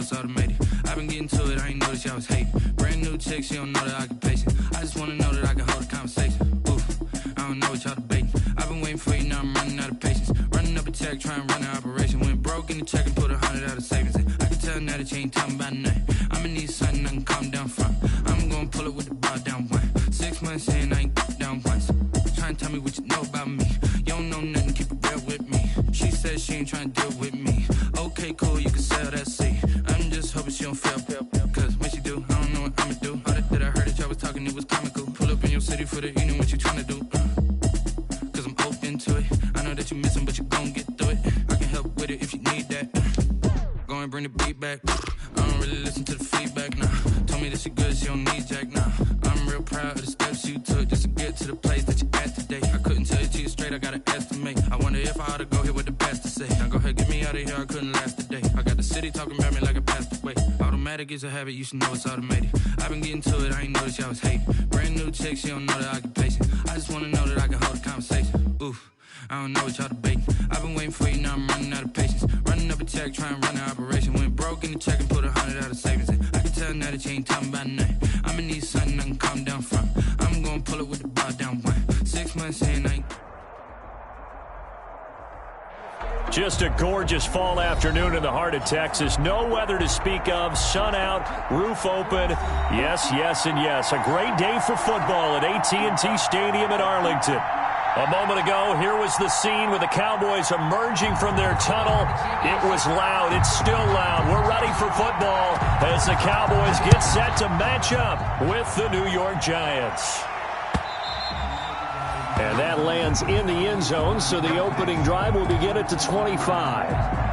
it's automated. I've been getting to it, I ain't noticed y'all was hating. Brand new chick, she don't know the occupation. I just wanna know that I can hold a conversation. Oof, I don't know what y'all debating. I've been waiting for you, now I'm running out of patience. Running up a check, trying to run an operation. Went broke in the check and put 100 out of savings in. I can tell now that you ain't talking about nothing. I'ma need something I can calm down from. I'm gonna pull it with the bar down one. 6 months in, I ain't down once. Trying to tell me what you know about me. You don't know nothing, keep it real with me. She says she ain't trying to deal with me. Okay, cool, you can sell that seat. I'm just hoping she don't fail. Cause when she do, I don't know what I'ma do. All that I heard that y'all was talking, it was comical. Pull up in your city for the evening, what you trying to do? Cause I'm open to it. I know that you missing, but you gon' get through it. I can help with it if you need that. Go and bring the beat back. I don't really listen to the feedback, nah. Told me that she good, she don't need jack, nah. I'm real proud of the steps you took just to get to the place that you at today. I couldn't tell you to you straight, I gotta estimate. I wonder if I ought to go here with the best to say. Now go ahead, get me out of here, I couldn't last a day. I got the city talking about me like I passed away. Automatic is a habit, you should know it's automated. I've been getting to it, I ain't noticed y'all was hating. Brand new chick, she don't know the occupation. I just wanna know that I can hold a conversation. Oof, I don't know what y'all debating. I've been waiting for you, now I'm running out of patience. Running up a check, trying to run an operation. Went broke in the check and put 100 out of savings in. I can tell now that you ain't talking about nothing. I'ma need something I can calm down from. I'm gonna pull it with the bar down one. 6 months in, I ain't... Just a gorgeous fall afternoon in the heart of Texas. No weather to speak of. Sun out, roof open. Yes, yes, and yes. A great day for football at AT&T Stadium in Arlington. A moment ago, here was the scene with the Cowboys emerging from their tunnel. It was loud. It's still loud. We're ready for football as the Cowboys get set to match up with the New York Giants. And that lands in the end zone, so the opening drive will begin at the 25.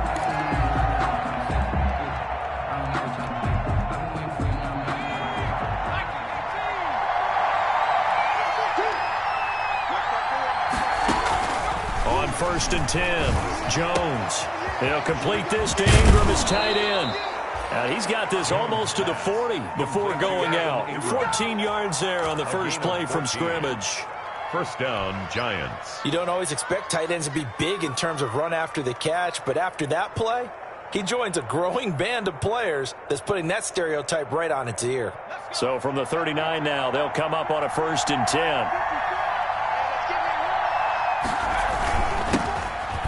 First and 10. Jones. He'll complete this to Ingram, his tight end. He's got this almost to the 40 before going out. 14 yards there on the first play from scrimmage. First down, Giants. You don't always expect tight ends to be big in terms of run after the catch, but after that play, he joins a growing band of players that's putting that stereotype right on its ear. So from the 39 now, they'll come up on a first and 10.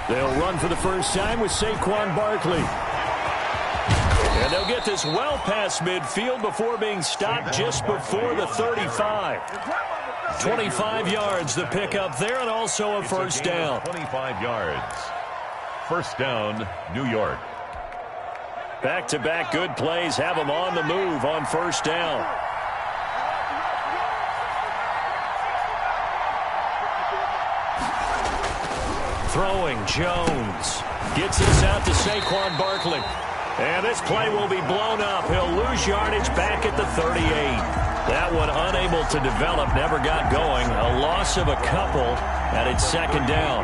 They'll run for the first time with Saquon Barkley. And they'll get this well past midfield before being stopped just before the 35. 25 yards the pickup there, and also a first down. 25 yards. First down, New York. Back-to-back good plays have them on the move on first down. Throwing, Jones. Gets this out to Saquon Barkley. And this play will be blown up. He'll lose yardage back at the 38. That one unable to develop, never got going. A loss of a couple, and it's second down.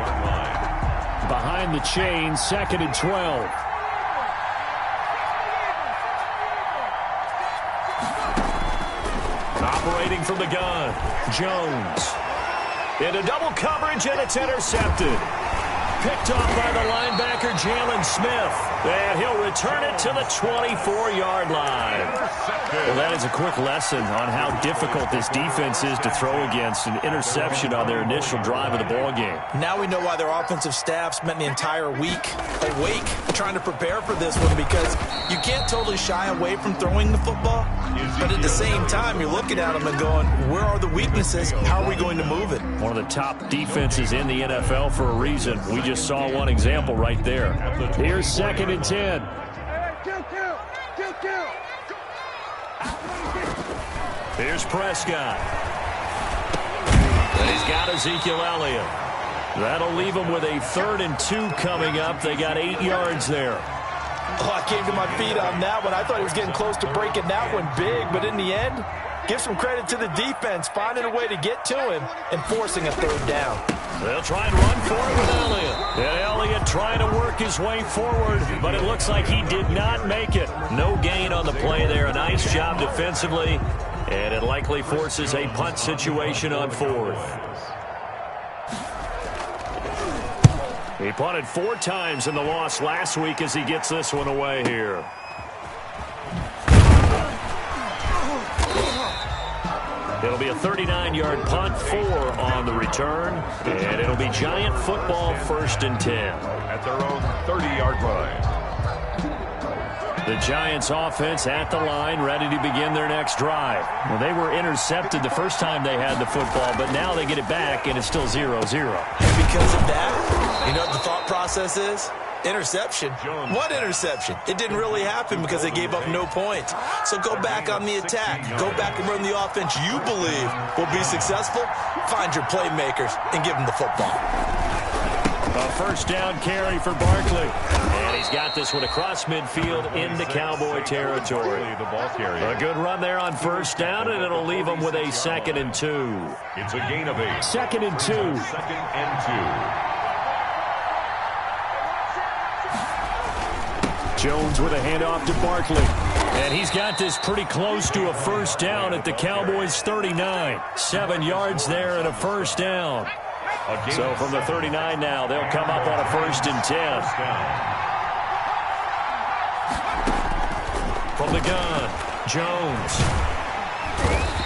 Behind the chain, second and 12. Operating from the gun, Jones. Into double coverage, and it's intercepted. Picked off by the linebacker, Jalen Smith. And he'll return it to the 24-yard line. Well, that is a quick lesson on how difficult this defense is to throw against. An interception on their initial drive of the ballgame. Now we know why their offensive staff spent the entire week awake trying to prepare for this one, because you can't totally shy away from throwing the football. But at the same time, you're looking at them and going, where are the weaknesses? How are we going to move it? One of the top defenses in the NFL for a reason. We just saw one example right there. Here's second and 10. Here's Prescott. And he's got Ezekiel Elliott. That'll leave him with a 3rd and 2 coming up. They got 8 yards there. Oh, I came to my feet on that one. I thought he was getting close to breaking that one big, but in the end, give some credit to the defense, finding a way to get to him and forcing a 3rd down. They'll try and run for it with Elliott. And Elliott trying to work his way forward, but it looks like he did not make it. No gain on the play there. A nice job defensively, and it likely forces a punt situation on 4th. He punted 4 times in the loss last week as he gets this one away here. It'll be a 39-yard punt, 4 on the return, and it'll be Giant football 1st and 10. At their own 30-yard line. The Giants offense at the line, ready to begin their next drive. Well, they were intercepted the first time they had the football, but now they get it back, and it's still 0-0. And because of that, you know what the thought process is? Interception. What interception? It didn't really happen because they gave up no points. So go back on the attack. Go back and run the offense you believe will be successful. Find your playmakers and give them the football. A first down carry for Barkley. And he's got this one across midfield into Cowboy territory. A good run there on first down, and it'll leave them with a 2nd and 2. It's a gain of 8. 2nd and 2. 2nd and 2. Jones with a handoff to Barkley. And he's got this pretty close to a first down at the Cowboys' 39. 7 yards there and a first down. So from the 39 now, they'll come up on a 1st and 10. From the gun, Jones.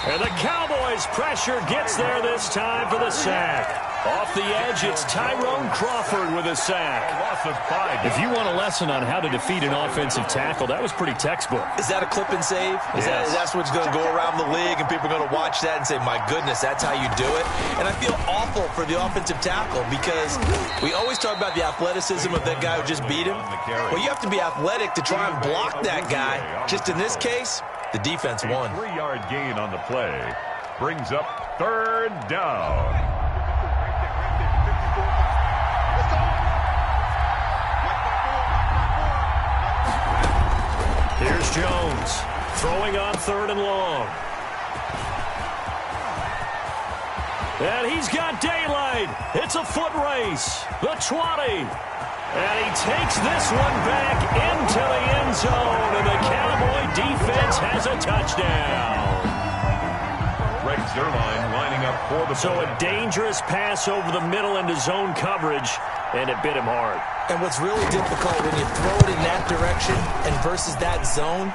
And the Cowboys' pressure gets there this time for the sack. Off the edge, it's Tyrone Crawford with a sack. Loss of 5. If you want a lesson on how to defeat an offensive tackle, that was pretty textbook. Is that a clip and save? That's what's going to go around the league, and people are going to watch that and say, my goodness, that's how you do it? And I feel awful for the offensive tackle because we always talk about the athleticism of that guy who just beat him. Well, you have to be athletic to try and block that guy. Just in this case, the defense won. 3-yard gain on the play brings up 3rd down. Here's Jones throwing on 3rd and long. And he's got daylight. It's a foot race. The 20. And he takes this one back into the end zone. And the Cowboy defense has a touchdown. Greg Zuerlein lining up for the So a dangerous pass over the middle into zone coverage. And it bit him hard. And what's really difficult when you throw it in that direction and versus that zone,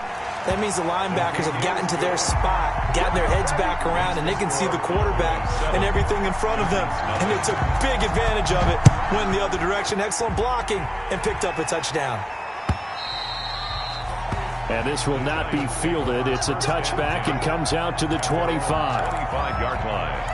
that means the linebackers have gotten to their spot, gotten their heads back around, and they can see the quarterback and everything in front of them. And they took big advantage of it, went the other direction. Excellent blocking, and picked up a touchdown. And this will not be fielded. It's a touchback and comes out to the 25. 25-yard line.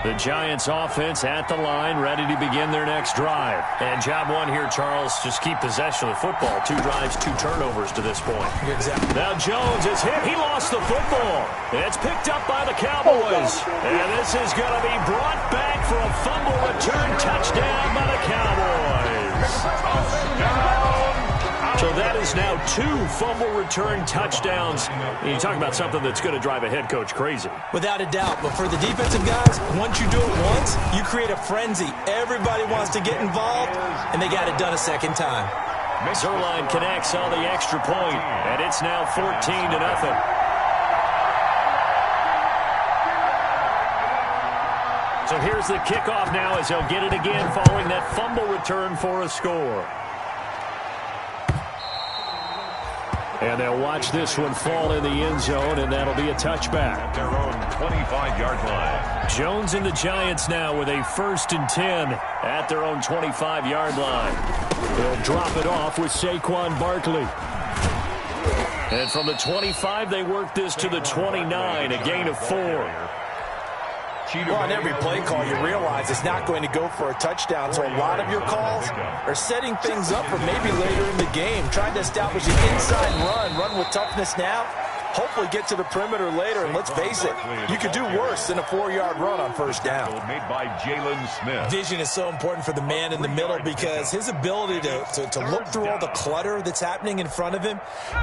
The Giants offense at the line, ready to begin their next drive. And job one here, Charles, just keep possession of the football. 2 drives, 2 turnovers to this point. Exactly. Now Jones is hit. He lost the football. It's picked up by the Cowboys. And this is going to be brought back for a fumble return touchdown by the Cowboys. So that is now 2 fumble return touchdowns. You talk about something that's going to drive a head coach crazy. Without a doubt. But for the defensive guys, once you do it once, you create a frenzy. Everybody wants to get involved, and they got it done a second time. Zuerlein connects on the extra point, and it's now 14-0. So here's the kickoff now as they'll get it again following that fumble return for a score. And they'll watch this one fall in the end zone, and that'll be a touchback. At their own 25-yard line. Jones and the Giants now with a 1st and 10 at their own 25-yard line. They'll drop it off with Saquon Barkley. And from the 25, they work this to the 29, a gain of 4. Well, on every play call, you realize it's not going to go for a touchdown. So a lot of your calls are setting things up for maybe later in the game, trying to establish an inside run with toughness now, hopefully get to the perimeter later. And let's face it, you could do worse than a 4-yard run on first down. Made by Jalen Smith. Vision is so important for the man in the middle because his ability to look through all the clutter that's happening in front of him,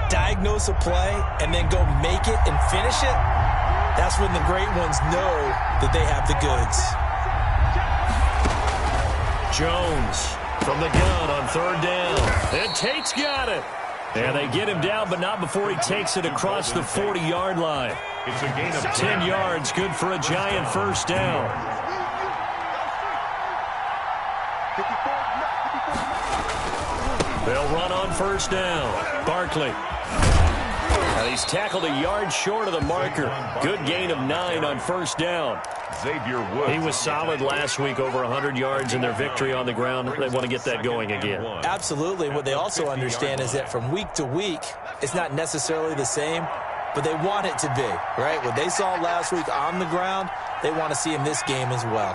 diagnose a play, and then go make it and finish it. That's when the great ones know that they have the goods. Jones from the gun on 3rd down. And Tate's got it. And they get him down, but not before he takes it across the 40-yard line. It's a gain of 10 yards, good for a Giant first down. They'll run on first down. Barkley. He's tackled a yard short of the marker. Good gain of 9 on first down. Xavier Woods. He was solid last week, over 100 yards in their victory on the ground. They want to get that going again. Absolutely. What they also understand is that from week to week, it's not necessarily the same, but they want it to be, right? What they saw last week on the ground, they want to see in this game as well.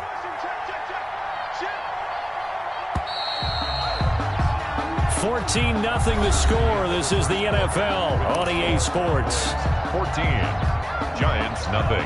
14-0 the score. This is the NFL on EA Sports. 14. Giants, nothing.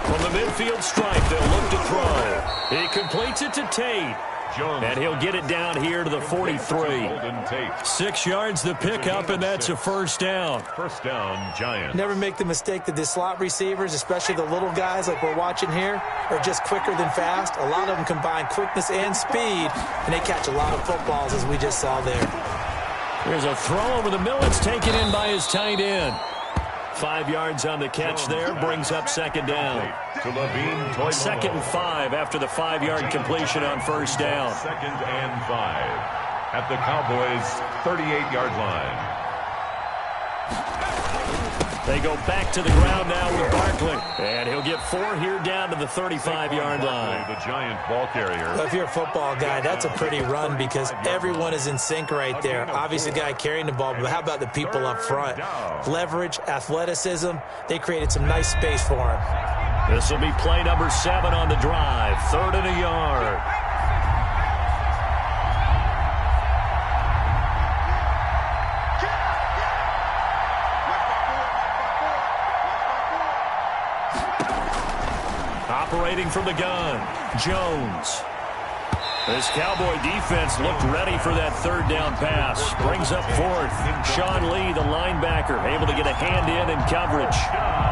From the midfield stripe, they'll look to throw. He completes it to Tate. And he'll get it down here to the 43. 6 yards the pickup, and that's a first down. First down, Giants. Never make the mistake that the slot receivers, especially the little guys like we're watching here, are just quicker than fast. A lot of them combine quickness and speed, and they catch a lot of footballs, as we just saw there. There's a throw over the middle. It's taken in by his tight end. 5 yards on the catch there, brings up second down. Second and 5 after the 5-yard completion on first down. Second and 5 at the Cowboys' 38-yard line. They go back to the ground now with Barkley. And he'll get 4 here down to the 35-yard line. The Giant ball carrier. Well, if you're a football guy, that's a pretty run because everyone is in sync right there. Obviously, the guy carrying the ball, but how about the people up front? Leverage, athleticism, they created some nice space for him. This will be play number 7 on the drive. 3rd and a yard. Operating from the gun, Jones. This Cowboy defense looked ready for that 3rd down pass. Brings up 4th. Sean Lee, the linebacker, able to get a hand in coverage.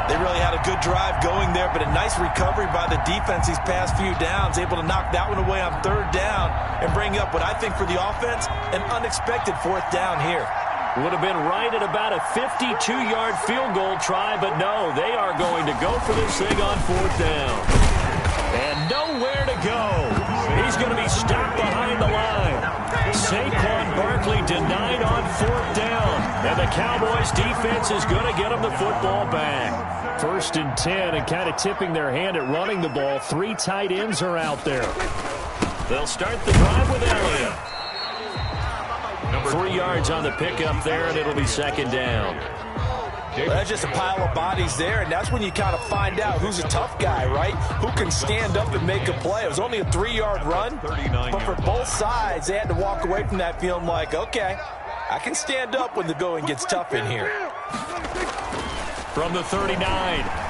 They really had a good drive going there, but a nice recovery by the defense these past few downs. Able to knock that one away on 3rd down and bring up what I think for the offense, an unexpected 4th down here. Would have been right at about a 52-yard field goal try, but no, they are going to go for this thing on 4th down. And nowhere to go. He's going to be stopped behind the line. Saquon Barkley denied on 4th down. And the Cowboys defense is going to get him the football back. 1st and 10, and kind of tipping their hand at running the ball. 3 tight ends are out there. They'll start the drive with Elliott. 3 yards on the pickup there, and it'll be 2nd down. Well, that's just a pile of bodies there, and that's when you kind of find out who's a tough guy, right? Who can stand up and make a play. It was only a 3-yard run, but for both sides, they had to walk away from that feeling like, okay, I can stand up when the going gets tough in here. From the 39,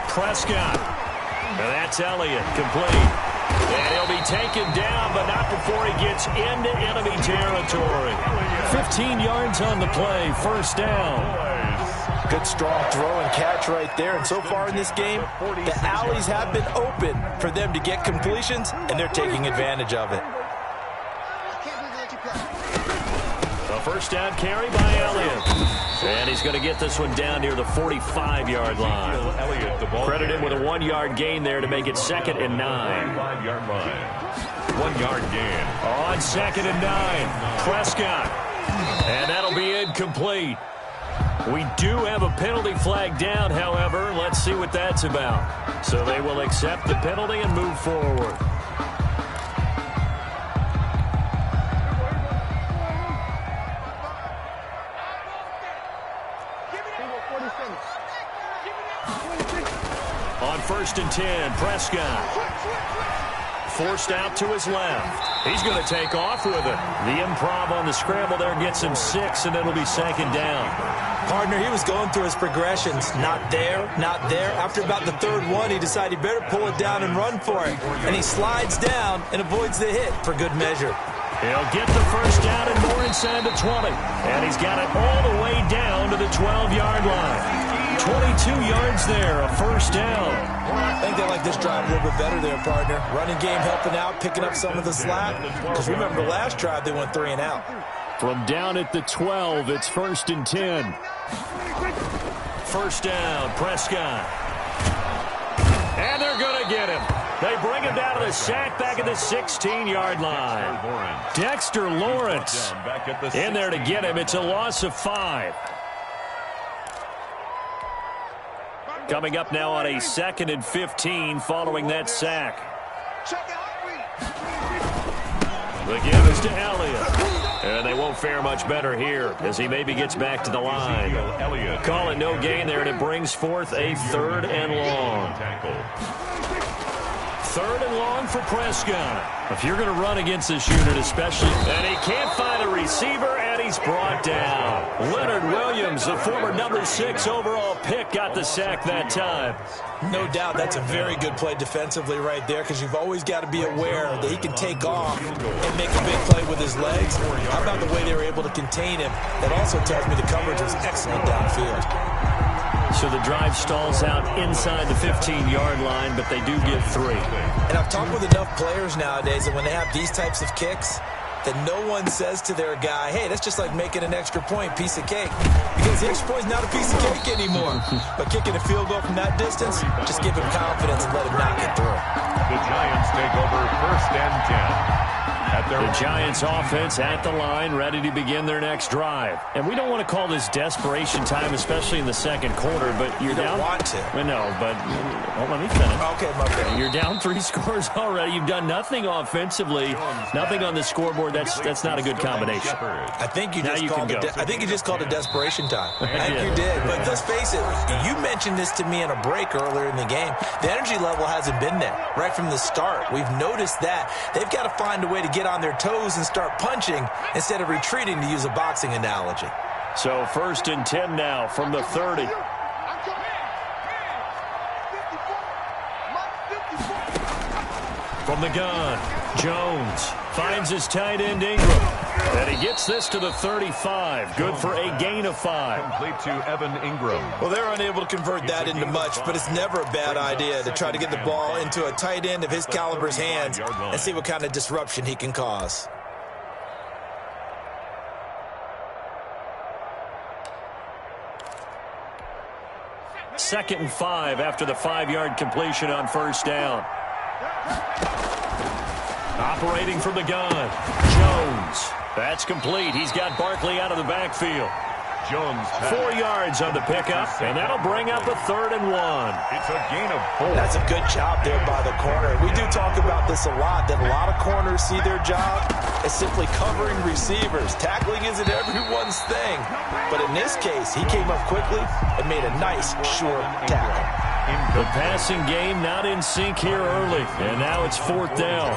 Prescott. And that's Elliott, complete. And he'll be taken down, but not before he gets into enemy territory. 15 yards on the play, 1st down. Good, strong throw and catch right there. And so far in this game, the alleys have been open for them to get completions, and they're taking advantage of it. A 1st down carry by Elliott. And he's going to get this one down near the 45-yard line. Credited with a 1-yard gain there to make it 2nd and 9. 5-yard line. 1-yard gain. On 2nd and 9, Prescott. And that'll be incomplete. We do have a penalty flag down, however. Let's see what that's about. So they will accept the penalty and move forward. On 1st and 10, Prescott. Forced out to his left. He's going to take off with it. The improv on the scramble there gets him 6, and it'll be 2nd down. Partner, he was going through his progressions. Not there, not there. After about the 3rd one, he decided he better pull it down and run for it. And he slides down and avoids the hit for good measure. He'll get the 1st down and more inside the 20. And he's got it all the way down to the 12-yard line. 22 yards there, a 1st down. I think they like this drive a little bit better there, partner. Running game helping out, picking up some of the slack. Because remember, the last drive they went 3 and out. From down at the 12, it's 1st and 10. First down, Prescott. And they're going to get him. They bring him down to the sack back at the 16-yard line. Dexter Lawrence in there to get him. It's a loss of 5. Coming up now on a 2nd and 15 following that sack. The give is to Elliott. And they won't fare much better here as he maybe gets back to the line. Call it no gain there, and it brings forth a 3rd and long. 3rd and long for Prescott. If you're going to run against this unit especially, and he can't find a receiver, and he's brought down. Leonard Williams, the former number 6 overall pick, got the sack that time. No doubt that's a very good play defensively right there, because you've always got to be aware that he can take off and make a big play with his legs. How about the way they were able to contain him? That also tells me the coverage was excellent downfield. So the drive stalls out inside the 15-yard line, but they do get 3. And I've talked with enough players nowadays that when they have these types of kicks, that no one says to their guy, hey, that's just like making an extra point, piece of cake. Because the extra point's not a piece of cake anymore. But kicking a field goal from that distance, just give him confidence and let him knock it through. The Giants take over 1st and 10. The Giants offense at the line, ready to begin their next drive. And we don't want to call this desperation time, especially in the 2nd quarter, but you're down. You don't want to. Well, no, but let me finish. Okay, my bad. You're down 3 scores already. You've done nothing offensively, nothing on the scoreboard. That's not a good combination. I think you just called it desperation time. I think you did. But let's face it, you mentioned this to me in a break earlier in the game. The energy level hasn't been there right from the start. We've noticed that. They've got to find a way to get on their toes and start punching instead of retreating, to use a boxing analogy. So 1st and 10 now from the 30. From the gun, Jones finds his tight end Ingram. And he gets this to the 35. Good for a gain of 5. Complete to Evan Ingram. Well, they're unable to convert that into much, but it's never a bad idea to try to get the ball into a tight end of his caliber's hands and see what kind of disruption he can cause. Second and 5 after the 5-yard completion on 1st down. Operating from the gun, Jones. That's complete. He's got Barkley out of the backfield. Jones. 4 yards on the pickup, and that'll bring up a 3rd and 1. It's a gain of 4. That's a good job there by the corner. We do talk about this a lot, that a lot of corners see their job as simply covering receivers. Tackling isn't everyone's thing. But in this case, he came up quickly and made a nice, short tackle. The passing game not in sync here early, and now it's 4th down.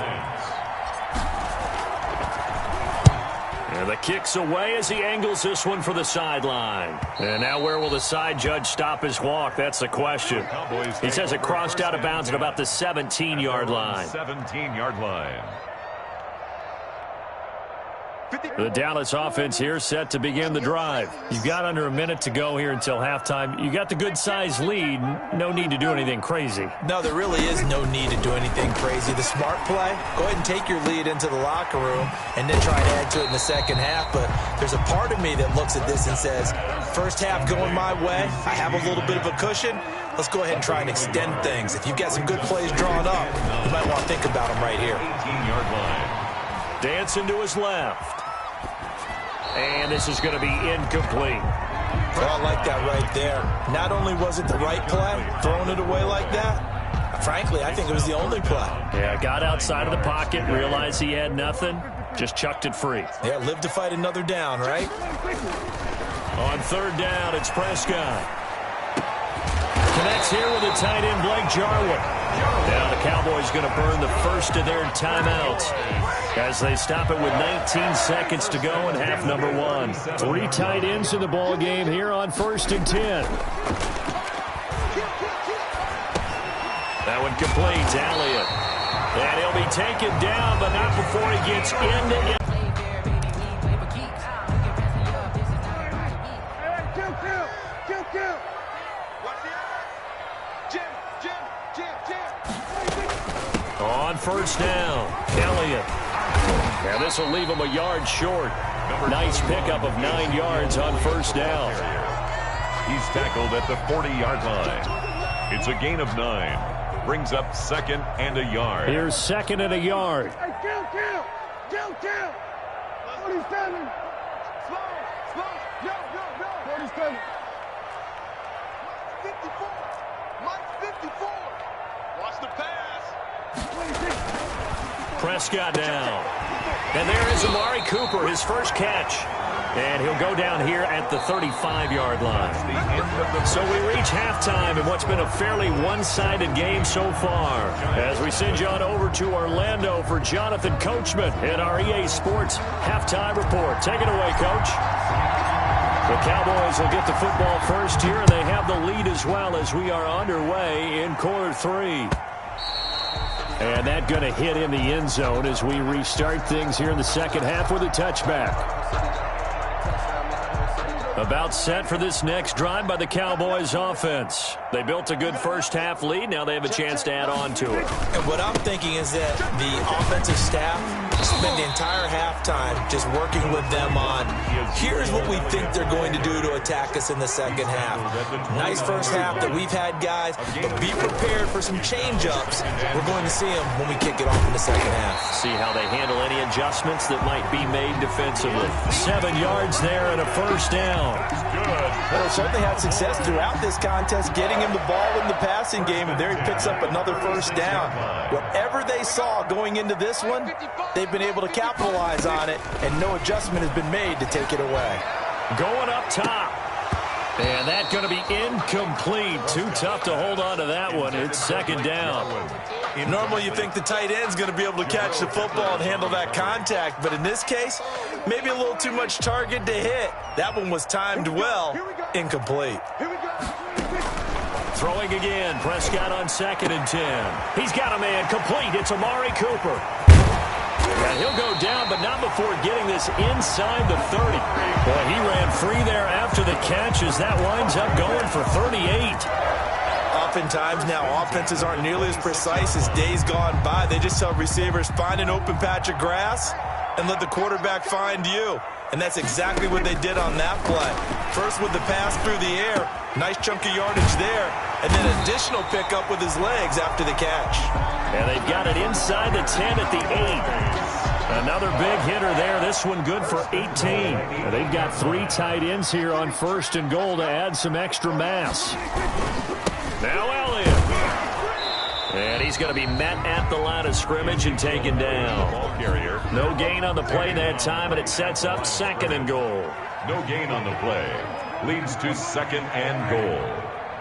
And the kick's away as he angles this one for the sideline. And now where will the side judge stop his walk? That's the question. He says it crossed out of bounds at about the 17-yard line. 17-yard line. The Dallas offense here set to begin the drive. You've got under a minute to go here until halftime. You got the good-sized lead. No need to do anything crazy. No, there really is no need to do anything crazy. The smart play, go ahead and take your lead into the locker room and then try and add to it in the second half. But there's a part of me that looks at this and says, first half going my way, I have a little bit of a cushion. Let's go ahead and try and extend things. If you've got some good plays drawn up, you might want to think about them right here. 18-yard line. Dancing to his left. And this is going to be incomplete. Well, I like that right there. Not only was it the right play, throwing it away like that, frankly, I think it was the only play. Yeah, got outside of the pocket, realized he had nothing, just chucked it free. Yeah, live to fight another down, right? On 3rd down, it's Prescott. Connects here with the tight end, Blake Jarwin. Now the Cowboys going to burn the first of their timeouts as they stop it with 19 seconds to go in half number 1. 3 tight ends in the ball game here on 1st and 10. That one completes Elliott. And he'll be taken down, but not before he gets into it. On 1st down, Elliott And this will leave him a yard short. Nice pickup of 9 yards on first down. He's tackled at the 40-yard line. It's a gain of 9. Brings up 2nd and a yard. Here's 2nd and a yard. Hey, kill. 47. Slow. Yo. 47. 54. Mike 54. Watch the pass. Prescott down. And there is Amari Cooper, his first catch. And he'll go down here at the 35-yard line. So we reach halftime in what's been a fairly one-sided game so far. As we send you on over to Orlando for Jonathan Coachman in our EA Sports Halftime Report. Take it away, Coach. The Cowboys will get the football first here, and they have the lead as well as we are underway in quarter 3. And that going to hit in the end zone as we restart things here in the second half with a touchback. About set for this next drive by the Cowboys offense. They built a good first half lead. Now they have a chance to add on to it. And what I'm thinking is that the offensive staff spent the entire halftime just working with them on, here's what we think they're going to do to attack us in the second half. Nice first half that we've had, guys, but be prepared for some change-ups. We're going to see them when we kick it off in the second half. See how they handle any adjustments that might be made defensively. 7 yards there and a first down. Well, certainly had success throughout this contest, getting him the ball in the passing game, and there he picks up another first down. Whatever they saw going into this one, they've been able to capitalize on it, and no adjustment has been made to take it away. Going up top. And that's going to be incomplete. Too tough to hold on to that one. It's second down. Normally you think the tight end's going to be able to catch the football and handle that contact, but in this case, maybe a little too much target to hit. That one was timed well. Incomplete. Throwing again. Prescott on 2nd and 10. He's got a man complete. It's Amari Cooper. And he'll go down, but not before getting this inside the 30. Boy, he ran free there after the catch as that winds up going for 38. Oftentimes now, offenses aren't nearly as precise as days gone by. They just tell receivers, find an open patch of grass and let the quarterback find you. And that's exactly what they did on that play. First with the pass through the air, nice chunk of yardage there, and then additional pickup with his legs after the catch. And they've got it inside the 10 at the 8. Another big hitter there. This one good for 18. And they've got 3 tight ends here on 1st and goal to add some extra mass. Now Elliott. And he's going to be met at the line of scrimmage and taken down. No gain on the play that time, and it sets up 2nd and goal. No gain on the play. Leads to 2nd and goal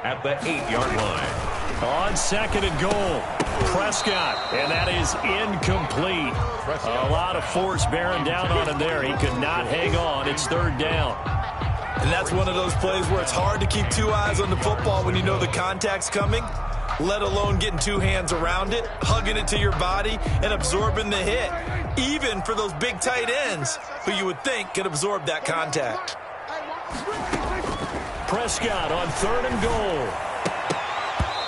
at the 8-yard line. On 2nd and goal, Prescott, and that is incomplete. A lot of force bearing down on him there. He could not hang on. It's 3rd down. And that's one of those plays where it's hard to keep 2 eyes on the football when you know the contact's coming, let alone getting 2 hands around it, hugging it to your body, and absorbing the hit, even for those big tight ends who you would think could absorb that contact. Prescott on 3rd and goal.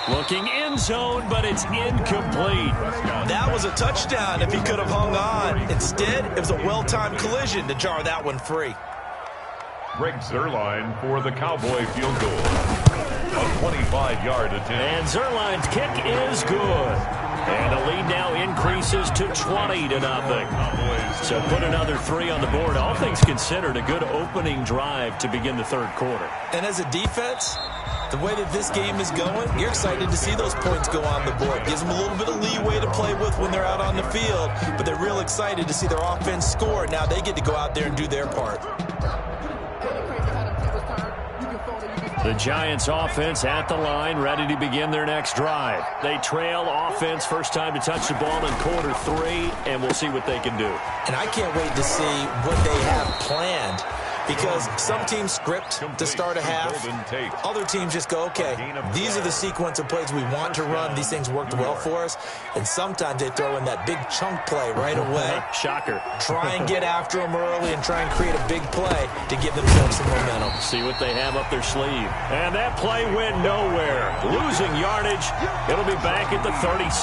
Looking end zone, but it's incomplete. That was a touchdown if he could have hung on. Instead, it was a well-timed collision to jar that one free. Greg Zuerlein for the Cowboy field goal. A 25-yard attempt. And Zuerlein's kick is good. And the lead now increases to 20-0. So put another 3 on the board. All things considered, a good opening drive to begin the 3rd quarter. And as a defense, the way that this game is going, you're excited to see those points go on the board. Gives them a little bit of leeway to play with when they're out on the field, but they're real excited to see their offense score. Now they get to go out there and do their part. The Giants offense at the line, ready to begin their next drive. They trail offense, first time to touch the ball in quarter 3, and we'll see what they can do. And I can't wait to see what they have planned, because some teams script to start a half. Other teams just go, okay, these are the sequence of plays we want to run. These things worked well for us. And sometimes they throw in that big chunk play right away. Shocker. Try and get after them early and try and create a big play to give themselves some momentum. See what they have up their sleeve. And that play went nowhere. Losing yardage. It'll be back at the 36.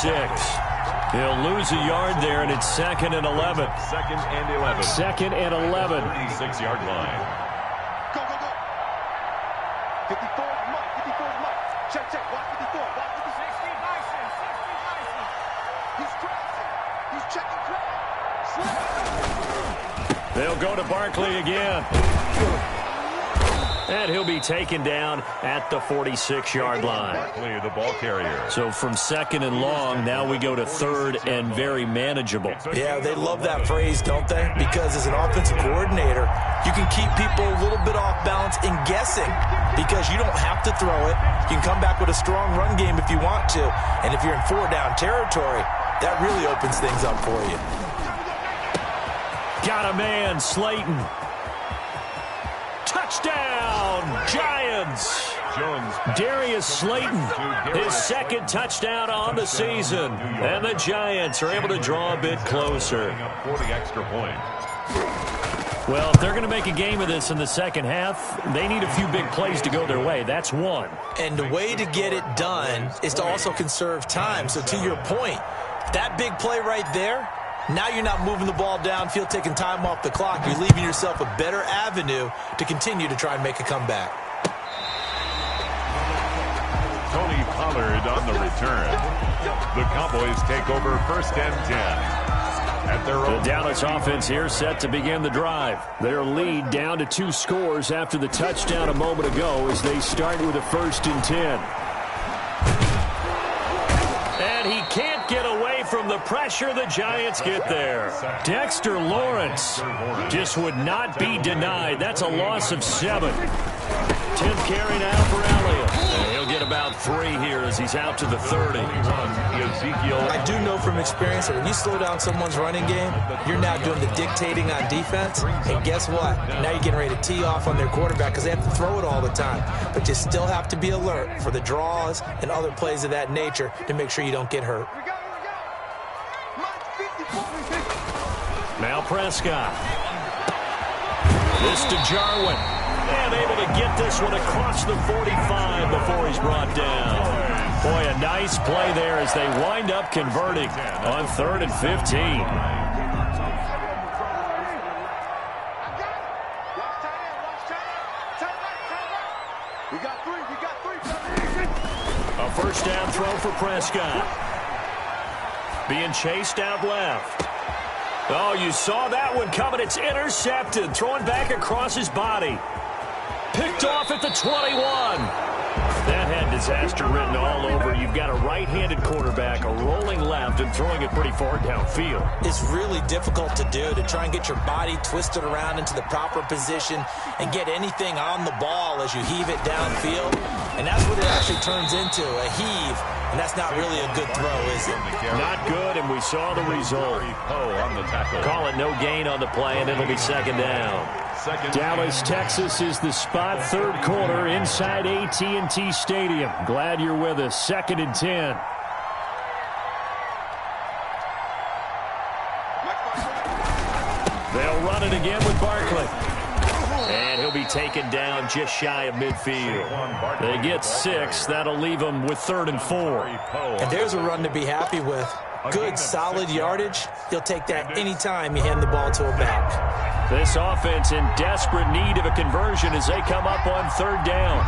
He'll lose a yard there, and it's 2nd and 11. 2nd and 11. 2nd and 11. 36-yard line. Go, go, go. 54 is Mike. 54 is Mike. Check, check. Watch 54. Watch 56. 60 Bison. 60 Bison. He's crossing. He's checking crowd. They'll go to Barkley again. And he'll be taken down at the 46-yard line. Barkley, the ball carrier. So from 2nd and long, now we go to 3rd and very manageable. Yeah, they love that phrase, don't they? Because as an offensive coordinator, you can keep people a little bit off balance and guessing because you don't have to throw it. You can come back with a strong run game if you want to. And if you're in 4-down territory, that really opens things up for you. Got a man, Slayton. Touchdown, Giants. Jones. Darius Slayton, his 2nd touchdown on the season. And the Giants are able to draw a bit closer. For the extra point. Well, if they're going to make a game of this in the second half, they need a few big plays to go their way. That's one. And the way to get it done is to also conserve time. So to your point, that big play right there, now you're not moving the ball downfield, taking time off the clock. You're leaving yourself a better avenue to continue to try and make a comeback. Tony Pollard on the return. The Cowboys take over 1st and 10. At their own. The Dallas offense here set to begin the drive. Their lead down to 2 scores after the touchdown a moment ago as they start with a 1st and 10. And he can't get away from the pressure. The Giants get there. Dexter Lawrence just would not be denied. That's a loss of 7. 10th carry now for Elliott. And he'll get about 3 here as he's out to the 30. I do know from experience that when you slow down someone's running game, you're now doing the dictating on defense. And guess what? Now you're getting ready to tee off on their quarterback because they have to throw it all the time. But you still have to be alert for the draws and other plays of that nature to make sure you don't get hurt. Now Prescott. This to Jarwin. And able to get this one across the 45 before he's brought down. Boy, a nice play there as they wind up converting on 3rd and 15. We got 3. A 1st down throw for Prescott. Being chased out left. Oh, you saw that one coming. It's intercepted. Throwing back across his body. Picked off at the 21. That had disaster written all over. You've got a right-handed quarterback, a rolling left, and throwing it pretty far downfield. It's really difficult to do, to try and get your body twisted around into the proper position and get anything on the ball as you heave it downfield. And that's what it actually turns into, a heave. And that's not really a good throw, is it? Not good, and we saw the result. On the tackle. Call it no gain on the play, and it'll be 2nd down. Dallas, Texas is the spot, 3rd quarter inside AT&T Stadium. Glad you're with us. 2nd and 10. They'll run it again with Barkley. And he'll be taken down just shy of midfield. They get 6. That'll leave them with 3rd and 4. And there's a run to be happy with. Good, solid yardage. You'll take that anytime you hand the ball to a back. This offense in desperate need of a conversion as they come up on 3rd down.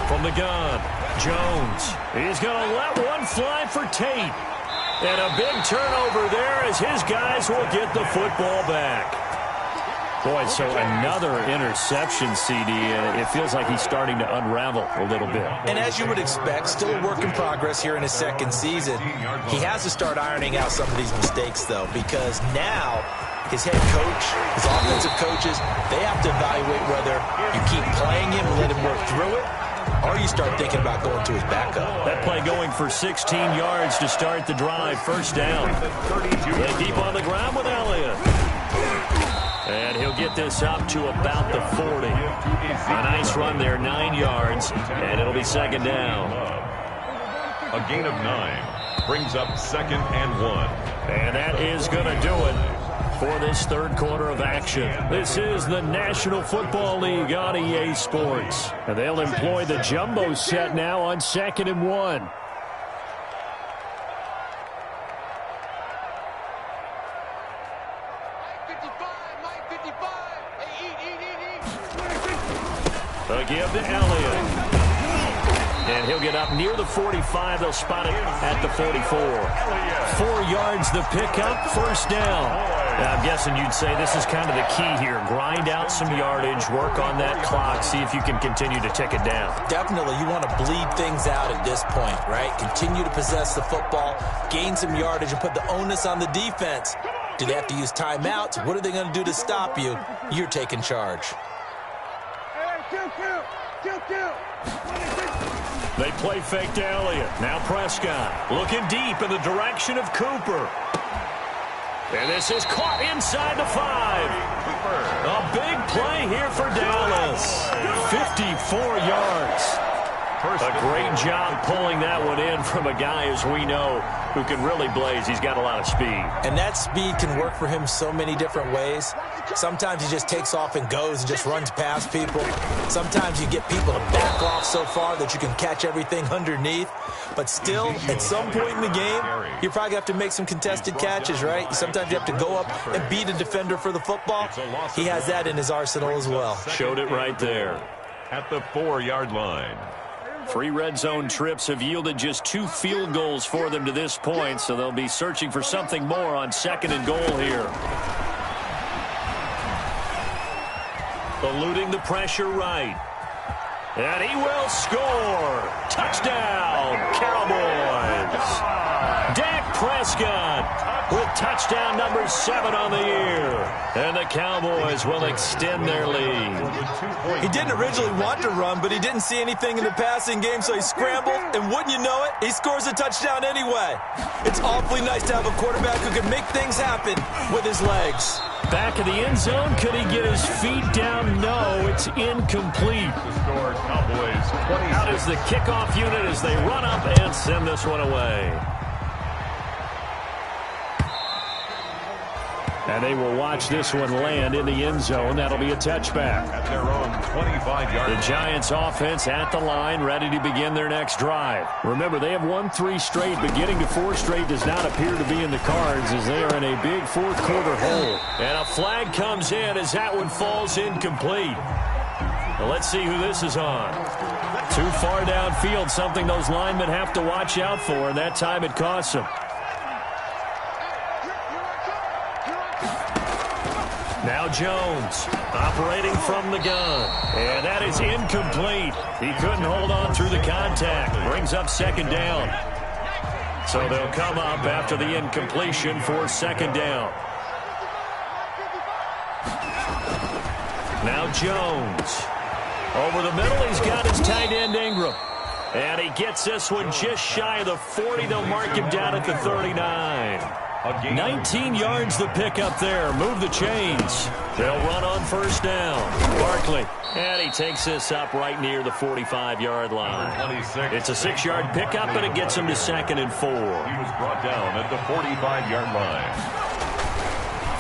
From the gun, Jones. He's going to let one fly for Tate. And a big turnover there as his guys will get the football back. Boy, so another interception, CD, and it feels like he's starting to unravel a little bit. And as you would expect, still a work in progress here in his 2nd season. He has to start ironing out some of these mistakes, though, because now his head coach, his offensive coaches, they have to evaluate whether you keep playing him and let him work through it, or you start thinking about going to his backup. That play going for 16 yards to start the drive. 1st down. They keep on the ground with Elliott. And he'll get this up to about the 40. A nice run there, 9 yards, and it'll be 2nd down. A gain of 9 brings up 2nd and 1. And that is going to do it for this 3rd quarter of action. This is the National Football League on EA Sports. And they'll employ the jumbo set now on 2nd and 1. give to Elliott. And he'll get up near the 45. They'll spot it at the 44. 4 yards the pickup, first down. Now, I'm guessing you'd say this is kind of the key here. Grind out some yardage, work on that clock, see if you can continue to tick it down. Definitely, you want to bleed things out at this point, right? Continue to possess the football, gain some yardage, and put the onus on the defense. Do they have to use timeouts? What are they going to do to stop you? You're taking charge. They play fake to Elliott. Now Prescott looking deep in the direction of Cooper. And this is caught inside the 5. A big play here for Dallas. 54 yards. A great job pulling that one in from a guy, as we know, who can really blaze. He's got a lot of speed. And that speed can work for him so many different ways. Sometimes he just takes off and goes and just runs past people. Sometimes you get people to back off so far that you can catch everything underneath. But still, at some point in the game, you probably have to make some contested catches, right? Sometimes you have to go up and beat a defender for the football. He has that in his arsenal as well. Showed it right there. At the 4-yard line. 3 red zone trips have yielded just 2 field goals for them to this point, so they'll be searching for something more on 2nd and goal here. Eluding the pressure right. And he will score. Touchdown, Cowboys. Dak Prescott with touchdown number 7 on the year. And the Cowboys will extend their lead. He didn't originally want to run, but he didn't see anything in the passing game, so he scrambled, and wouldn't you know it, he scores a touchdown anyway. It's awfully nice to have a quarterback who can make things happen with his legs. Back of the end zone, could he get his feet down? No, it's incomplete. Out is the kickoff unit as they run up and send this one away. And they will watch this one land in the end zone. That'll be a touchback. At their own 25-yard line. The Giants offense at the line, ready to begin their next drive. Remember, they have won 3 straight, but getting to 4 straight does not appear to be in the cards as they are in a big fourth-quarter hole. And a flag comes in as that one falls incomplete. Well, let's see who this is on. Too far downfield, something those linemen have to watch out for, and that time it costs them. Now Jones operating from the gun. And that is incomplete. He couldn't hold on through the contact. Brings up 2nd down. So they'll come up after the incompletion for 2nd down. Now Jones. Over the middle, he's got his tight end Ingram. And he gets this one just shy of the 40. They'll mark him down at the 39. 19 yards the pick up there. Move the chains. They'll run on 1st down. Barkley. And he takes this up right near the 45-yard line. It's a 6-yard pickup, and it gets him to 2nd and 4. He was brought down at the 45-yard line.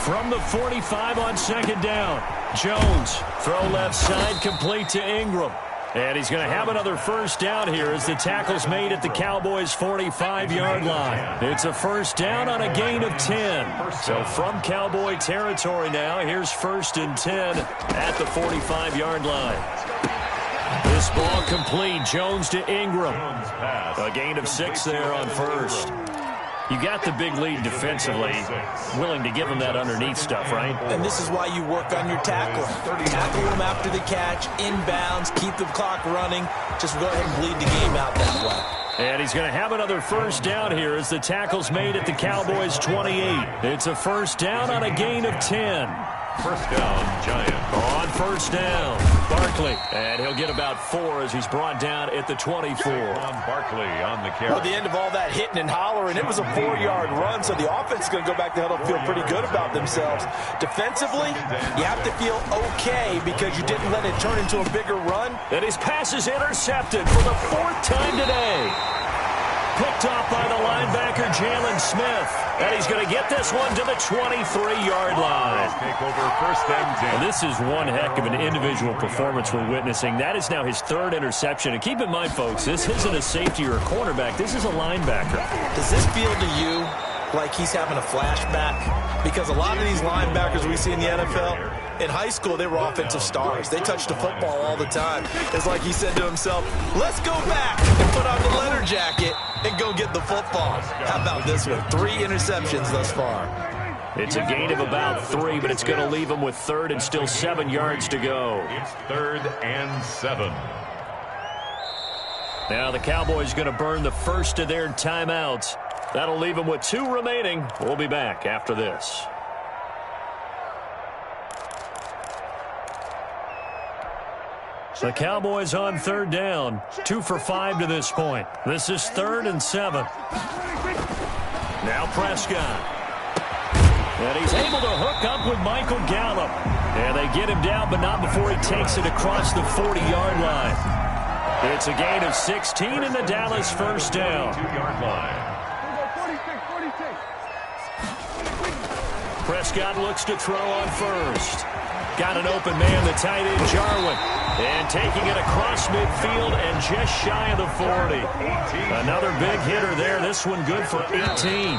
From the 45 on 2nd down. Jones. Throw left side, complete to Ingram. And he's going to have another 1st down here as the tackle's made at the Cowboys' 45-yard line. It's a 1st down on a gain of 10. So from Cowboy territory now, here's 1st and 10 at the 45-yard line. This ball complete. Jones to Ingram. A gain of 6 there on 1st. You got the big lead defensively, willing to give them that underneath stuff, right? And this is why you work on your tackling. Tackle them after the catch, inbounds, keep the clock running. Just go ahead and bleed the game out that way. And he's going to have another 1st down here as the tackle's made at the Cowboys' 28. It's a 1st down on a gain of 10. 1st down, Giants. On 1st down, Barkley. And he'll get about 4 as he's brought down at the 24. Barkley on the carry. Well, at the end of all that hitting and hollering, it was a 4-yard run, so the offense is going to go back to huddle and feel pretty good about themselves. Defensively, you have to feel okay because you didn't let it turn into a bigger run. And his pass is intercepted for the 4th time today. Picked off by the linebacker, Jalen Smith. And he's going to get this one to the 23-yard line. Take over 1st and 10. Well, this is one heck of an individual performance we're witnessing. That is now his 3rd interception. And keep in mind, folks, this isn't a safety or a cornerback. This is a linebacker. Does this feel to you like he's having a flashback, because a lot of these linebackers we see in the NFL, in high school, they were offensive stars. They touched the football all the time. It's like he said to himself, let's go back and put on the leather jacket and go get the football. How about this one? 3 interceptions thus far. It's a gain of about 3, but it's going to leave him with 3rd and still 7 yards to go. It's 3rd and 7. Now the Cowboys going to burn the first of their timeouts. That'll leave them with 2 remaining. We'll be back after this. The Cowboys on 3rd down. 2 for 5 to this point. This is 3rd and 7. Now Prescott. And he's able to hook up with Michael Gallup. And they get him down, but not before he takes it across the 40-yard line. It's a gain of 16 in the Dallas first down. 2-yard line. Prescott looks to throw on first. Got an open man, the tight end, Jarwin. And taking it across midfield and just shy of the 40. Another big hitter there. This one good for 18.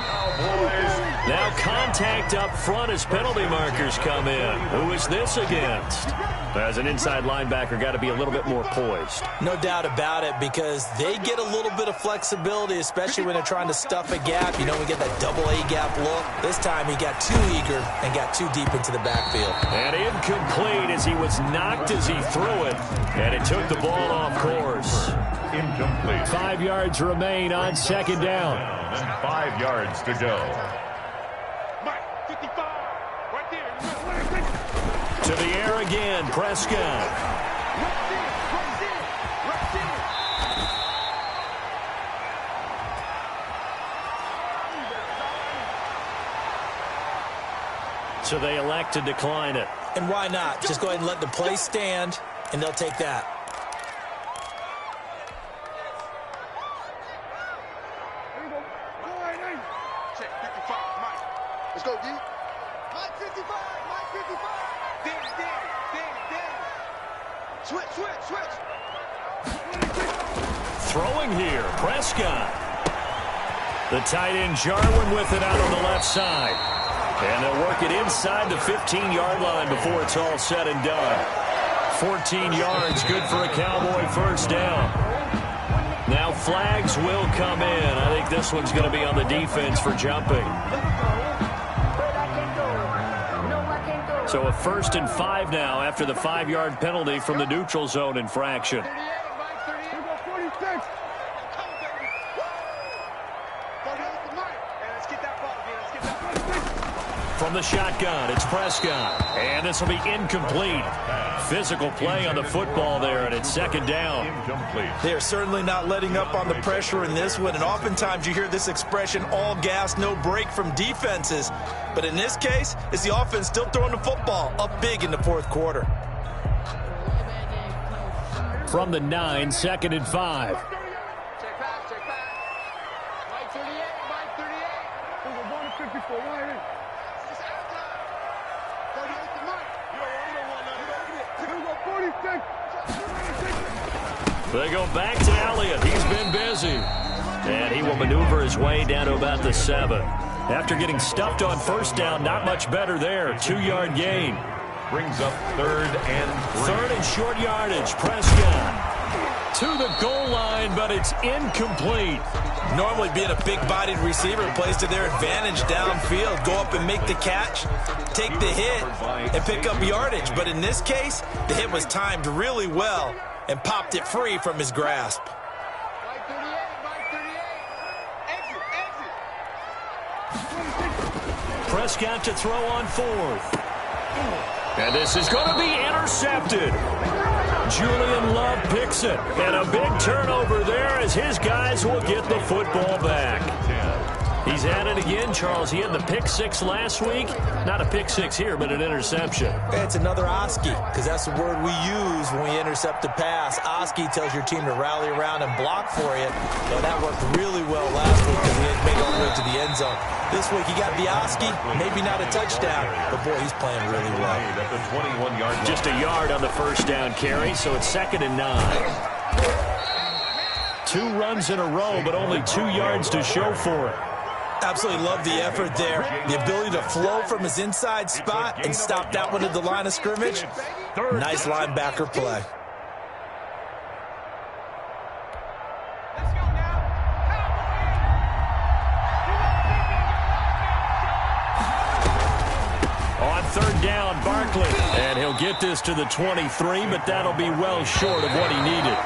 Now contact up front as penalty markers come in. Who is this against? As an inside linebacker, got to be a little bit more poised. No doubt about it, because they get a little bit of flexibility, especially when they're trying to stuff a gap. You know, we get that double A gap look. This time he got too eager and got too deep into the backfield. And incomplete as he was knocked as he threw it. And it took the ball off course. Incomplete. 5 yards remain on 2nd down. And 5 yards to go. Mike, 55, right there. To the air again, Prescott. So they elect to decline it. And why not? Just go ahead and let the play stand, and they'll take that. Check 55, Mike. Let's go, D. Mike 55, Mike 55. Danny. Switch. Throwing here, Prescott. The tight end Jarwin with it out on the left side. And they'll work it inside the 15-yard line before it's all said and done. 14 yards, good for a Cowboy first down. Now flags will come in. I think this one's going to be on the defense for jumping. So a 1st and 5 now after the 5-yard penalty from the neutral zone infraction. From the shotgun, it's Prescott. And this will be incomplete. Physical play on the football there, and it's 2nd down. Incomplete. They are certainly not letting up on the pressure in this one, and oftentimes you hear this expression, all gas, no break from defenses. But in this case, it's the offense still throwing the football up big in the 4th quarter. From the 9, 2nd and 5. Check pass. Mike 38, Mike 38. There's a 154, right here. It's outside. 38 to Mike. You don't want nothing. 46. They go back to Elliott. He's been busy. And he will maneuver his way down to about the 7. After getting stuffed on first down, not much better there. 2-yard gain. Brings up 3rd and 3. 3rd and short yardage. Prescott to the goal line, but it's incomplete. Normally being a big-bodied receiver plays to their advantage downfield. Go up and make the catch, take the hit, and pick up yardage. But in this case, the hit was timed really well and popped it free from his grasp. Mike 38. Exit. Prescott to throw on 4th. And this is going to be intercepted. Julian Love picks it. And a big turnover there as his guys will get the football back. He's at it again, Charles. He had the pick 6 last week. Not a pick 6 here, but an interception. It's another Oski, because that's the word we use when we intercept a pass. Oski tells your team to rally around and block for you. Well, that worked really well last week because he didn't make it all the way to the end zone. This week he got the Oski, maybe not a touchdown, but boy, he's playing really well. At the 21-yard line. Just a yard on the first down carry, so it's 2nd and 9. 2 runs in a row, but only 2 yards to show for it. Absolutely love the effort there. The ability to flow from his inside spot and stop that one at the line of scrimmage. Nice linebacker play. On third down, Barkley. And he'll get this to the 23, but that'll be well short of what he needed.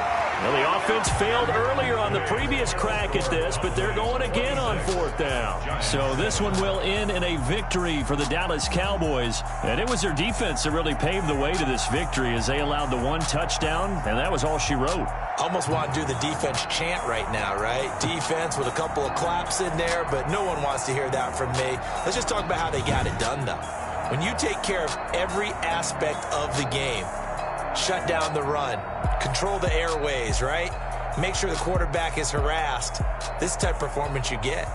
Well, the offense failed earlier on the previous crack at this, but they're going again on fourth down. So this one will end in a victory for the Dallas Cowboys. And it was their defense that really paved the way to this victory as they allowed the one touchdown, and that was all she wrote. Almost want to do the defense chant right now, right? Defense with a couple of claps in there, but no one wants to hear that from me. Let's just talk about how they got it done, though. When you take care of every aspect of the game, shut down the run, control the airways, right? Make sure the quarterback is harassed. This type of performance you get.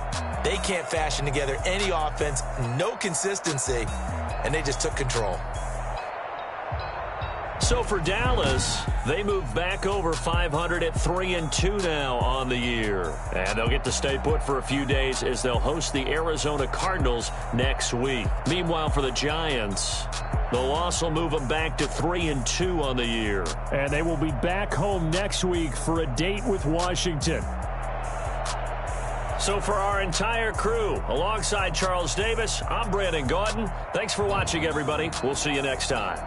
They can't fashion together any offense, no consistency, and they just took control. So for Dallas, they move back over 500 at 3-2 now on the year. And they'll get to stay put for a few days as they'll host the Arizona Cardinals next week. Meanwhile, for the Giants, the loss will move them back to 3-2 on the year. And they will be back home next week for a date with Washington. So for our entire crew, alongside Charles Davis, I'm Brandon Gaudin. Thanks for watching, everybody. We'll see you next time.